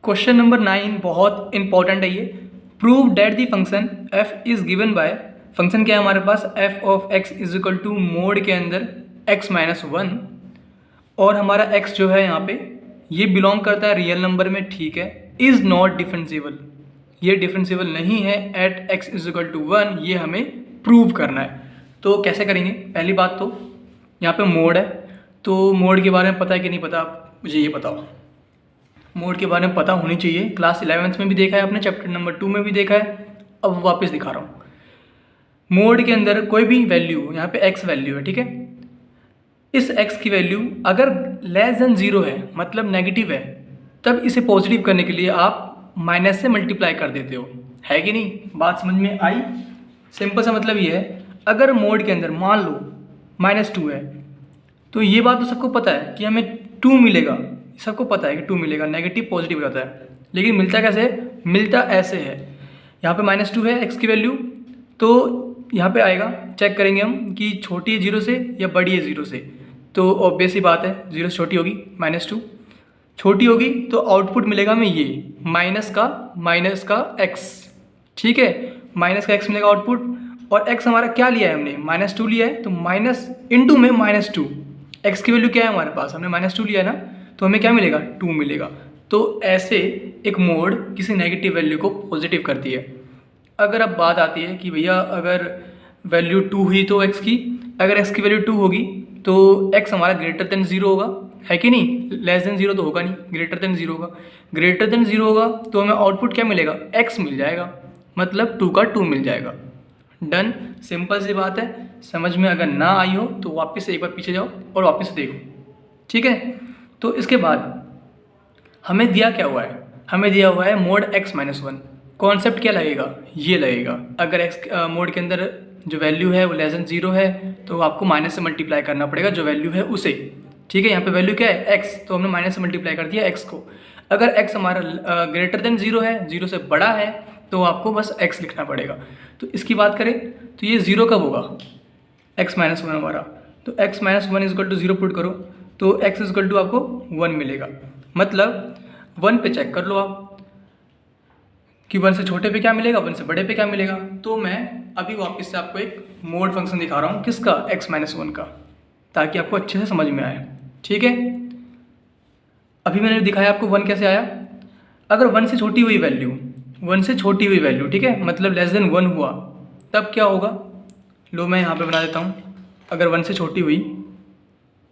Question number 9 बहुत important है ये। Prove that the function f is given by, function क्या है हमारे पास, f of x is equal to mod के अंदर x माइनस वन, और हमारा x जो है यहाँ पे ये बिलोंग करता है रियल नंबर में, ठीक है। इज़ नॉट डिफरेंशिएबल, ये डिफरेंशिएबल नहीं है at x is equal to one, ये हमें प्रूव करना है। तो कैसे करेंगे? पहली बात तो यहाँ पे मोड है, तो मोड के बारे में पता है कि नहीं पता, मुझे ये बताओ। मोड के बारे में पता होनी चाहिए, क्लास 11th में भी देखा है आपने, चैप्टर नंबर 2 में भी देखा है, अब वापस दिखा रहा हूँ। मोड के अंदर कोई भी वैल्यू, यहाँ पे x वैल्यू है, ठीक है। इस x की वैल्यू अगर लेस देन 0 है, मतलब नेगेटिव है, तब इसे पॉजिटिव करने के लिए आप माइनस से मल्टीप्लाई कर देते हो, है कि नहीं? बात समझ में आई? सिंपल सा मतलब ये है, अगर मोड के अंदर मान लो -2 है, तो ये बात तो सबको पता है कि हमें 2 मिलेगा, सबको पता है कि 2 मिलेगा, नेगेटिव पॉजिटिव रहता है। लेकिन मिलता कैसे? मिलता ऐसे है, यहाँ पे -2 है x की वैल्यू, तो यहाँ पे आएगा, चेक करेंगे हम कि छोटी है 0 से या बड़ी है 0 से। तो ऑब्वियस ही बात है, 0 से छोटी होगी, -2 छोटी होगी, तो आउटपुट मिलेगा हमें ये माइनस का x, ठीक है। माइनस का x मिलेगा आउटपुट, और x हमारा क्या लिया है हमने, -2 लिया है, तो माइनस इंटू में -2, x की वैल्यू क्या है हमारे पास, हमने -2 लिया है ना, तो हमें क्या मिलेगा, 2 मिलेगा। तो ऐसे एक मोड किसी नेगेटिव वैल्यू को पॉजिटिव करती है। अगर अब बात आती है कि भैया अगर वैल्यू 2 हुई तो x की, अगर x की वैल्यू 2 होगी तो x हमारा ग्रेटर देन 0 होगा, है कि नहीं? लेस देन 0 तो होगा नहीं, ग्रेटर देन 0 होगा। ग्रेटर देन 0 होगा तो हमें आउटपुट क्या मिलेगा, x मिल जाएगा, मतलब 2 का 2 मिल जाएगा। डन, सिंपल सी बात है। समझ में अगर ना आई हो तो वापस से एक बार पीछे जाओ और वापस से देखो, ठीक है। तो इसके बाद हमें दिया क्या हुआ है, हमें दिया हुआ है मोड x-1। कॉन्सेप्ट क्या लगेगा, ये लगेगा, अगर x मोड के अंदर जो वैल्यू है वो लेस देन 0 है तो आपको माइनस से मल्टीप्लाई करना पड़ेगा जो वैल्यू है उसे, ठीक है। यहाँ पे वैल्यू क्या है, x, तो हमने माइनस से मल्टीप्लाई कर दिया x को। अगर x हमारा ग्रेटर देन 0 है, 0 से बड़ा है, तो आपको बस x लिखना पड़ेगा। तो इसकी बात करें तो ये 0 कब होगा, x-1 हमारा, तो x-1 is equal to 0 put करो तो x इज इक्वल टू आपको 1 मिलेगा। मतलब 1 पे चेक कर लो आप कि 1 से छोटे पे क्या मिलेगा, 1 से बड़े पे क्या मिलेगा। तो मैं अभी वापस से आपको एक मोड फंक्शन दिखा रहा हूँ, किसका, x-1 का, ताकि आपको अच्छे से समझ में आए, ठीक है। अभी मैंने दिखाया आपको 1 कैसे आया। अगर 1 से छोटी हुई वैल्यू, 1 से छोटी हुई वैल्यू, ठीक है, मतलब लेस देन 1 हुआ, तब क्या होगा, लो मैं यहाँ पे बना देता हूँ। अगर 1 से छोटी हुई,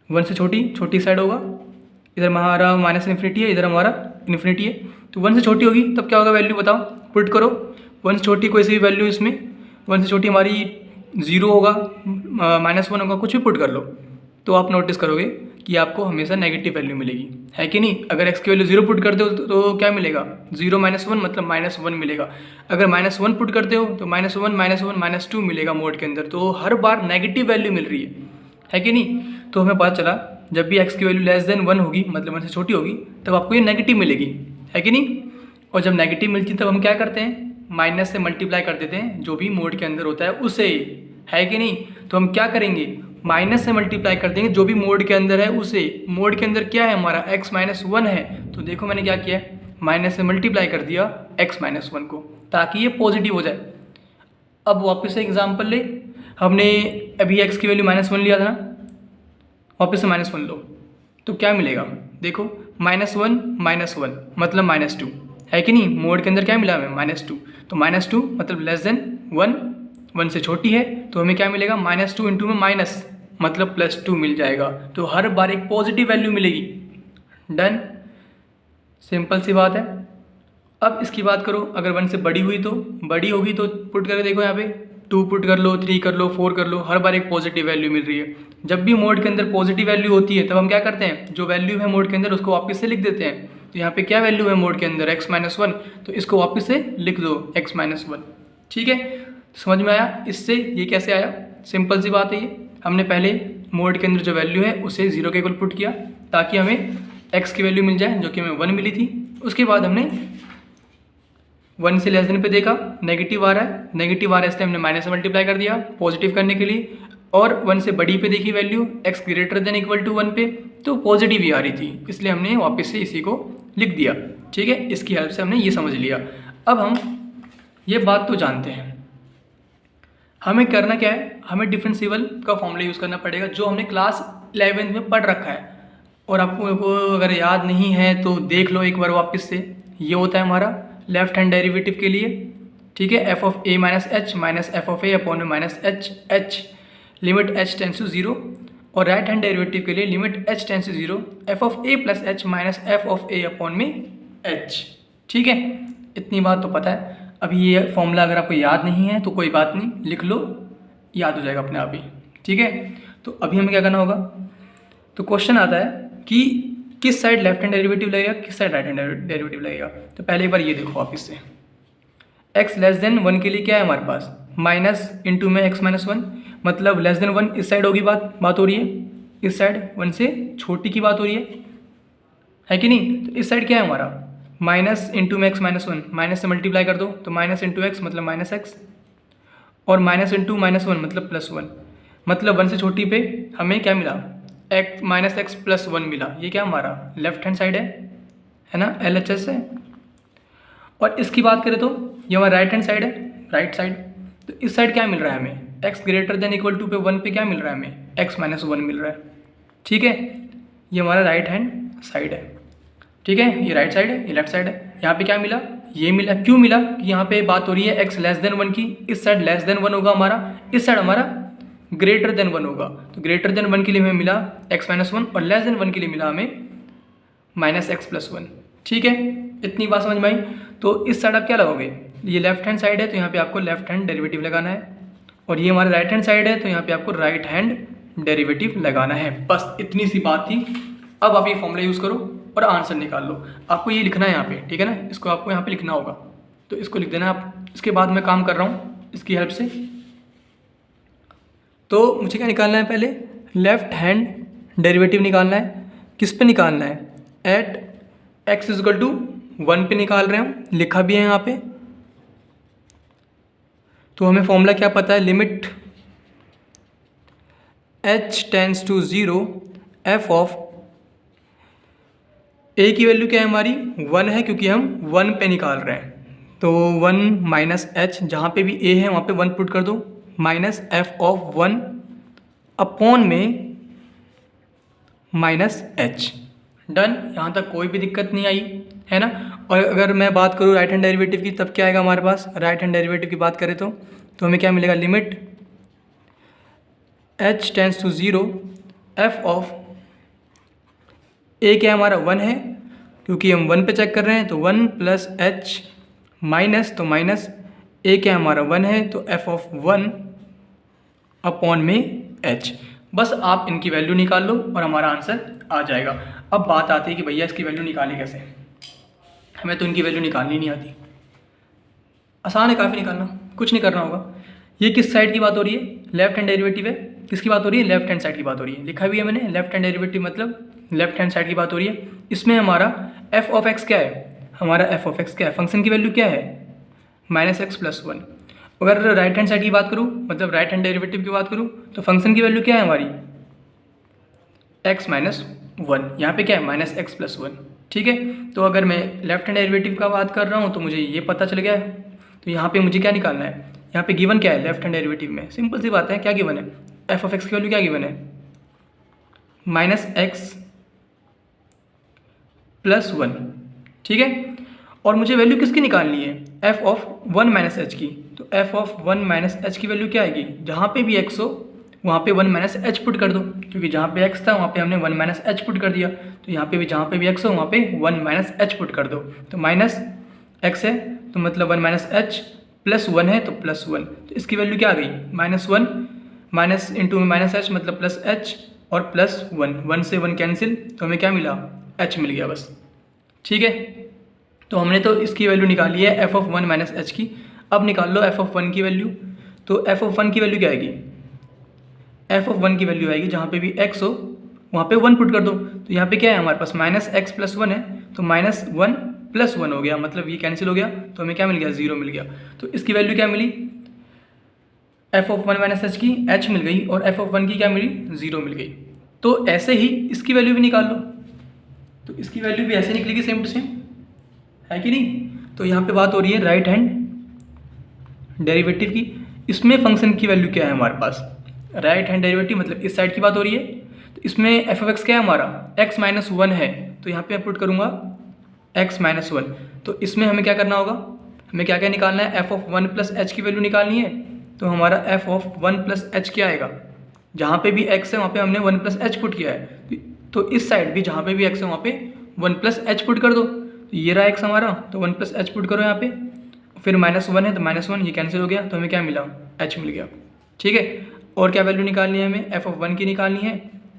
1 से छोटी साइड होगा, इधर हमारा माइनस इन्फिनिटी है, इधर हमारा इन्फिनिटी है, तो 1 से छोटी होगी तब क्या होगा, वैल्यू बताओ, पुट करो। 1 से छोटी कोई सी भी वैल्यू इसमें, 1 से छोटी हमारी 0 होगा, -1 होगा, कुछ भी पुट कर लो, तो आप नोटिस करोगे कि आपको हमेशा नेगेटिव वैल्यू मिलेगी, है कि नहीं। अगर x की वैल्यू 0 पुट करते हो तो क्या मिलेगा, 0 -1 मतलब -1 मिलेगा। अगर -1 पुट करते हो तो -1 -2 मिलेगा मोड के अंदर, तो हर बार नेगेटिव वैल्यू मिल रही है कि नहीं। तो हमें पता चला जब भी x की वैल्यू लेस देन 1 होगी, मतलब 1 से छोटी होगी, तब आपको ये नेगेटिव मिलेगी, है कि नहीं। और जब नेगेटिव मिलती है तब हम क्या करते हैं, माइनस से मल्टीप्लाई कर देते हैं जो भी मोड के अंदर होता है उसे, है कि नहीं। तो हम क्या करेंगे, माइनस से मल्टीप्लाई कर देंगे जो भी मोड के अंदर है उसे। मोड के अंदर क्या है हमारा, x-1 है, तो देखो मैंने क्या किया है, माइनस से मल्टीप्लाई कर दिया x-1 को, ताकि ये पॉजिटिव हो जाए। अब वापस से एग्जांपल ले, हमने अभी x की वैल्यू -1 लिया था ना, वापस से -1 लो तो क्या मिलेगा, देखो -1 मतलब -2, है कि नहीं। मोड के अंदर क्या मिला हमें, -2, तो -2 मतलब लेस देन 1 से छोटी है, तो हमें क्या मिलेगा, -2 इंटू में माइनस मतलब +2 मिल जाएगा। तो हर बार एक पॉजिटिव वैल्यू मिलेगी। डन, सिंपल सी बात है। अब इसकी बात करो, अगर 1 से बड़ी हुई तो, बड़ी होगी तो पुट करके देखो, यहाँ पे 2 पुट कर लो, 3 कर लो, 4 कर लो, हर बार एक पॉजिटिव वैल्यू मिल रही है। जब भी मोड के अंदर पॉजिटिव वैल्यू होती है तब हम क्या करते हैं, जो वैल्यू है मोड के अंदर उसको वापस से लिख देते हैं। तो यहाँ पे क्या वैल्यू है मोड के अंदर, x-1, तो इसको वापस से लिख दो x-1, ठीक है। समझ में आया इससे ये कैसे आया, सिंपल सी बात है ये। हमने पहले मोड के अंदर जो वैल्यू है उसे 0 के इक्वल पुट किया ताकि हमें x की वैल्यू मिल जाए, जो कि हमें 1 मिली थी। उसके बाद हमने 1 से लेस देन पे देखा, नेगेटिव आ रहा है इसलिए हमने माइनस से मल्टीप्लाई कर दिया पॉजिटिव करने के लिए। और 1 से बड़ी पे देखी value, x greater than equal to 1 पे, तो पॉजिटिव ही आ रही थी, इसलिए हमने वापस से इसी को लिख दिया। ठीक है, इसकी हेल्प से हमने ये समझ लिया। अब हम ये बात तो जानते हैं, हमें करना क्या है, हमें डिफरेंशियल का फॉर्मूला यूज़ करना पड़ेगा जो हमने क्लास 11th में पढ़ रखा है। और आपको को अगर याद नहीं है तो देख लो एक बार वापस से। ये होता है हमारा लेफ्ट हैंड डेरिवेटिव के लिए, ठीक है, f of a minus h minus f of a upon में minus h h limit h tends to 0। और राइट हैंड डेरिवेटिव के लिए limit h tends to 0 f of a plus h minus f of a upon में h. ठीक है, इतनी बात तो पता है। अभी ये फॉर्मूला अगर आपको याद नहीं है तो कोई बात नहीं, लिख लो, याद हो जाएगा अपने आप ही। ठीक है, तो अभी हमें क्या करना होगा, तो क्वेश्चन आता है कि किस साइड लेफ्ट हैंड डेरिवेटिव लगेगा, किस साइड राइट हैंड डेरिवेटिव लगेगा। तो पहले एक बार ये देखो वापस से, x लेस देन 1 के लिए क्या है हमारे पास, माइनस इंटू में x माइनस 1, मतलब लेस देन 1 इस साइड होगी, बात हो रही है, इस साइड 1 से छोटी की बात हो रही है कि नहीं। तो इस साइड क्या है हमारा, माइनस इंटू में x माइनस 1, माइनस से मल्टीप्लाई कर दो तो माइनस इंटू एक्स मतलब माइनस एक्स, और माइनस इंटू माइनस 1 मतलब प्लस 1, मतलब 1 से छोटी पे हमें क्या मिला, एक्स माइनस एक्स प्लस 1 मिला। ये क्या हमारा लेफ्ट हैंड साइड है ना, LHS है। और इसकी बात करें तो ये हमारा राइट हैंड साइड है, राइट साइड। तो इस साइड क्या मिल रहा है हमें, x greater than equal to पे 1 पे क्या मिल रहा है हमें, x माइनस 1 मिल रहा है। ठीक है, ये हमारा राइट हैंड साइड है। ठीक है, ये राइट साइड है, ये लेफ्ट साइड है। यहाँ पे क्या मिला, ये मिला। क्यों मिला कि यहाँ पे बात हो रही है x लेस देन 1 की, इस साइड लेस देन 1 होगा हमारा, इस साइड हमारा ग्रेटर देन 1 होगा। तो ग्रेटर देन 1 के लिए हमें मिला x माइनस 1 और लेस देन 1 के लिए मिला हमें माइनस एक्स प्लस 1। ठीक है, इतनी बात समझ में आई। तो इस साइड आप क्या लगाओगे, ये लेफ्ट हैंड साइड है तो यहाँ पे आपको लेफ्ट हैंड डेरिवेटिव लगाना है, और ये हमारा राइट हैंड साइड है तो यहाँ पे आपको राइट हैंड डेरिवेटिव लगाना है। बस इतनी सी बात थी। अब आप ये फॉर्मूला यूज़ करो और आंसर निकाल लो। आपको ये लिखना है यहाँ पे, ठीक है ना, इसको आपको यहाँ पे लिखना होगा, तो इसको लिख देना आप। इसके बाद मैं काम कर रहा हूँ इसकी हेल्प से। तो मुझे क्या निकालना है, पहले लेफ्ट हैंड डेरिवेटिव निकालना है। किस पे निकालना है, एट x इजकल टू 1 पे निकाल रहे हैं हम, लिखा भी है यहाँ पे। तो हमें फॉर्मूला क्या पता है, limit h tends to 0 f of a की वैल्यू क्या है हमारी 1 है, क्योंकि हम 1 पे निकाल रहे हैं। तो 1 माइनस एच, जहाँ पे भी a है वहाँ पे 1 पुट कर दो, माइनस f ऑफ 1 अपॉन में माइनस h। डन, यहाँ तक कोई भी दिक्कत नहीं आई है ना। और अगर मैं बात करूँ राइट हैंड डेरिवेटिव की, तब क्या आएगा हमारे पास, राइट हैंड डेरिवेटिव की बात करें तो हमें क्या मिलेगा, limit h tends to 0 f of a क्या हमारा 1 है, क्योंकि हम 1 पे चेक कर रहे हैं, तो 1 प्लस h माइनस, तो माइनस a क्या हमारा 1 है, तो f ऑफ 1 अपॉन में h। बस आप इनकी वैल्यू निकाल लो और हमारा आंसर आ जाएगा। अब बात आती है कि भैया इसकी वैल्यू निकाली कैसे, हमें तो इनकी वैल्यू निकालनी नहीं आती। आसान है काफ़ी निकालना, कुछ नहीं करना होगा। ये किस साइड की बात हो रही है, लेफ्ट हैंड डेरिवेटिव है, किसकी बात हो रही है, लेफ्ट हैंड साइड की बात हो रही है। लिखा भी है मैंने, लेफ्ट हैंड डेरिवेटिव मतलब लेफ्ट हैंड साइड की बात हो रही है। इसमें हमारा f ऑफ x क्या है, हमारा f ऑफ x क्या है, फंक्शन की वैल्यू क्या है, माइनस एक्स प्लस 1। अगर राइट हैंड साइड की बात करूँ, मतलब राइट हैंड डेरिवेटिव की बात करूँ, तो फंक्शन की वैल्यू क्या है हमारी, x माइनस 1, यहाँ पे क्या है माइनस एक्स प्लस 1। ठीक है, तो अगर मैं लेफ्ट हैंड डेरिवेटिव का बात कर रहा हूँ तो मुझे ये पता चल गया है। तो यहाँ पे मुझे क्या निकालना है, यहाँ पे गिवन क्या है लेफ्ट हैंड डेरिवेटिव में, सिंपल सी बात है, क्या गिवन है, f ऑफ x की वैल्यू क्या गिवन है, माइनस एक्स प्लस 1। ठीक है, और मुझे वैल्यू किसकी निकालनी है, f ऑफ 1 माइनस एच की। तो f ऑफ 1 माइनस एच की वैल्यू क्या आएगी, जहाँ पे भी x हो वहाँ पे 1 माइनस एच पुट कर दो, क्योंकि जहाँ पे x था वहाँ पे हमने 1 माइनस एच पुट कर दिया। तो यहाँ पे भी जहाँ पे भी x हो वहाँ पे 1 माइनस एच पुट कर दो। तो माइनस x है तो मतलब 1 माइनस एच, प्लस 1 है तो प्लस 1। तो इसकी वैल्यू क्या आ गई, minus 1 minus into minus H मतलब प्लस एच, और प्लस 1, 1 से 1 कैंसिल, तो हमें क्या मिला, h मिल गया बस। ठीक है, तो हमने तो इसकी वैल्यू निकाली है f ऑफ 1 माइनस एच की। अब निकाल लो f ऑफ 1 की वैल्यू। तो f ऑफ 1 की वैल्यू क्या आएगी, f ऑफ 1 की वैल्यू आएगी जहाँ पे भी x हो वहाँ पे 1 पुट कर दो। तो यहाँ पे क्या है हमारे पास, माइनस एक्स प्लस 1 है, तो माइनस 1 प्लस 1 हो गया, मतलब ये कैंसिल हो गया, तो हमें क्या मिल गया, 0 मिल गया। तो इसकी वैल्यू क्या मिली, f ऑफ 1 माइनस एच की h मिल गई, और f ऑफ 1 की क्या मिली, 0 मिल गई। तो ऐसे ही इसकी वैल्यू भी निकाल लो, तो इसकी वैल्यू भी ऐसे निकलेगी सेम टू सेम। है कि नहीं। तो यहाँ पे बात हो रही है राइट हैंड डेरिवेटिव की। इसमें फंक्शन की वैल्यू क्या है हमारे पास, राइट हैंड डेरिवेटिव मतलब इस साइड की बात हो रही है। तो इसमें एफ ऑफ एक्स क्या है हमारा, x माइनस वन है, तो यहाँ पे मैं पुट करूँगा x माइनस वन। तो इसमें हमें क्या करना होगा, हमें क्या क्या निकालना है, f of one plus h की वैल्यू निकालनी है। तो हमारा F of one plus H क्या आएगा, जहाँ पे भी x है वहाँ पे हमने वन प्लस एच पुट किया है, तो इस साइड भी जहाँ पे भी x है वहाँ पे वन प्लस एच पुट कर दो। तो ये रहा x हमारा, तो वन प्लस एच पुट करो यहाँ पे, फिर माइनस वन है तो माइनस वन, ये कैंसिल हो गया, तो हमें क्या मिला, h मिल गया। ठीक है, और क्या वैल्यू निकालनी है हमें, एफ ऑफ वन की निकालनी है।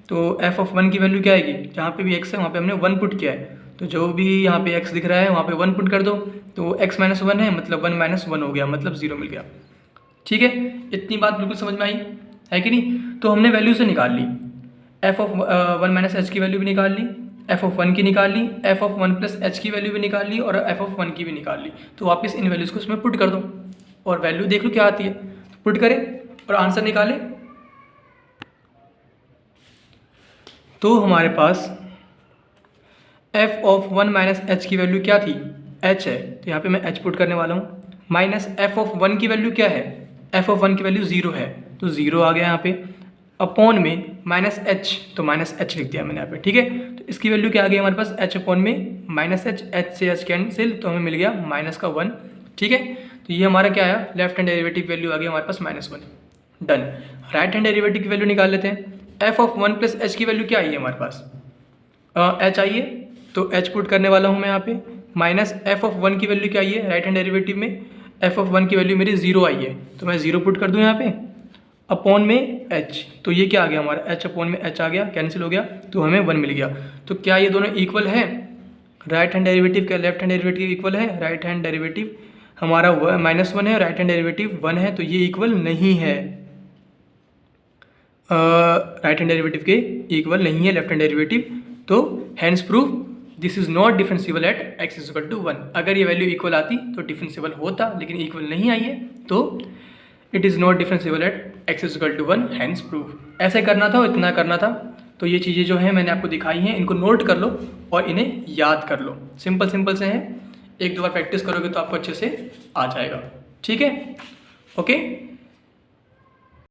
तो एफ ऑफ वन की वैल्यू क्या आएगी, जहाँ पे भी x है वहाँ पे हमने वन पुट किया है, तो जो भी यहाँ पे x दिख रहा है वहाँ पे वन पुट कर दो। तो x माइनस वन है मतलब वन माइनस वन हो गया, मतलब जीरो मिल गया। ठीक है, इतनी बात बिल्कुल समझ में आई है कि नहीं। तो हमने वैल्यू से निकाल ली, f of one minus h की वैल्यू भी निकाल ली, एफ ऑफ वन की निकाल ली, f of one plus h की वैल्यू भी निकाल ली, और एफ ऑफ वन की भी निकाल ली। तो वापस इन वैल्यूज़ को इसमें पुट कर दो और वैल्यू देख लो क्या आती है, पुट करें और आंसर निकालें। तो हमारे पास f of one minus h की वैल्यू क्या थी, एच है, तो यहाँ पे मैं एच पुट करने वाला हूँ, माइनस एफ ऑफ वन की वैल्यू क्या है, एफ ऑफ वन की वैल्यू जीरो है, तो जीरो आ गया यहाँ पे, अपॉन में माइनस एच, तो माइनस एच लिख दिया मैंने यहाँ पे। ठीक है, तो इसकी वैल्यू क्या आ गई हमारे पास, एच अपॉन में माइनस एच, एच से एच कैंसिल, तो हमें मिल गया माइनस का वन। ठीक है, तो ये हमारा क्या आया, लेफ्ट हैंड डेरिवेटिव वैल्यू आ गई हमारे पास minus one. Done. Right hand derivative की वैल्यू निकाल लेते हैं। F of one plus h की वैल्यू क्या आई है हमारे पास, एच आई है, तो एच पुट करने वाला हूँ मैं यहाँ पे, माइनस एफ ऑफ वन की वैल्यू क्या आई है, राइट हैंड डेरिवेटिव में एफ ऑफ वन की वैल्यू मेरी जीरो आई है, तो मैं जीरो पुट कर दूँ यहाँ पे, अपॉन में एच, तो ये क्या आ गया हमारा, एच अपॉन में एच आ गया, कैंसिल हो गया, तो हमें वन मिल गया। तो क्या ये दोनों इक्वल है, राइट हैंड डेरिवेटिव क्या लेफ्ट हैंड डेरिवेटिव इक्वल है, राइट हैंड डेरिवेटिव हमारा माइनस वन है, राइट हैंड डेरिवेटिव वन है, तो ये इक्वल नहीं है, राइट हैंड डेरिवेटिव के इक्वल नहीं है लेफ्ट हैंड डेरिवेटिव। तो hence prove this is not differentiable at x is equal to one. अगर ये वैल्यू इक्वल आती तो डिफरेंशिएबल होता, लेकिन इक्वल नहीं आई है, तो it is not differentiable at x is equal to one, hence prove. ऐसे करना था, इतना करना था। तो ये चीज़ें जो हैं मैंने आपको दिखाई हैं, इनको नोट कर लो और इन्हें याद कर लो। सिंपल सिंपल से हैं, एक दो बार प्रैक्टिस करोगे तो आपको अच्छे से आ जाएगा। ठीक है, ओके।